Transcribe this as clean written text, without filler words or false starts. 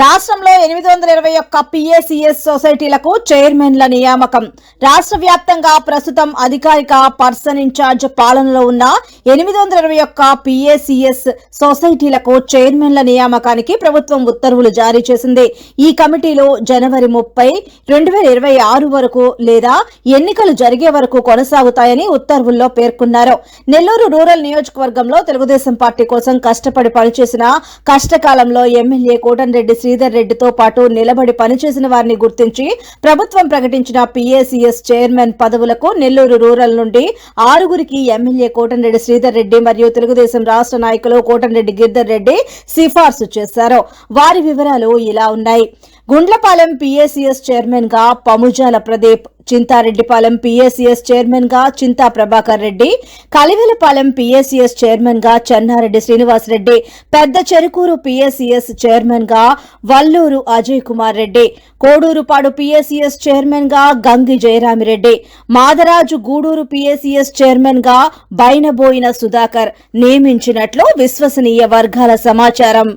రాష్ట్రంలో 821 పిఏసిఎస్ సొసైటీలకు చైర్మన్ల నియామకం. రాష్ట్ర వ్యాప్తంగా ప్రస్తుతం అధికారిక పర్సన్ ఇన్ఛార్జ్ పాలనలో ఉన్న 821 పిఏసిఎస్ సొసైటీలకు చైర్మన్ల నియామకానికి ప్రభుత్వం ఉత్తర్వులు జారీ చేసింది. ఈ కమిటీలు జనవరి 30, 2026 వరకు లేదా ఎన్నికలు జరిగే వరకు కొనసాగుతాయని ఉత్తర్వుల్లో పేర్కొన్నారు. నెల్లూరు రూరల్ నియోజకవర్గంలో తెలుగుదేశం పార్టీ కోసం కష్టపడి పనిచేసిన కష్టకాలంలో ఎమ్మెల్యే కోటంరెడ్డి శ్రీధర్ రెడ్డితో పాటు నిలబడి పనిచేసిన వారిని గుర్తించి ప్రభుత్వం ప్రకటించిన పిఏసిఎస్ చైర్మన్ పదవులకు నెల్లూరు రూరల్ నుండి 6గురికి ఎమ్మెల్యే కోటంరెడ్డి శ్రీధర్ రెడ్డి మరియు తెలుగుదేశం రాష్ట్ర నాయకులు కోటంరెడ్డి గిరిధర్ రెడ్డి సిఫార్సు చేశారు. వారి వివరాలు ఇలా ఉన్నాయి. గుండ్లపాలెం పిఏసిఎస్ చైర్మన్ గా పముజాల ప్రదీప్, చింతారెడ్డిపాలెం పిఏసిఎస్ చైర్మన్ గా చింతా ప్రభాకర్ రెడ్డి, కలివెలపాలెం పిఏసిఎస్ చైర్మన్ గా చెన్నారెడ్డి శ్రీనివాస్ రెడ్డి, పెద్ద చెరుకూరు పిఏసిఎస్ చైర్మన్ గా వల్లూరు అజయ్ కుమార్ రెడ్డి, కోడూరుపాడు పిఏసిఎస్ చైర్మన్ గా గంగి జయరామిరెడ్డి, మాదరాజు గూడూరు పిఏసిఎస్ చైర్మన్ గా బైనబోయిన సుధాకర్ నియమించినట్లు విశ్వసనీయ వర్గాల సమాచారం.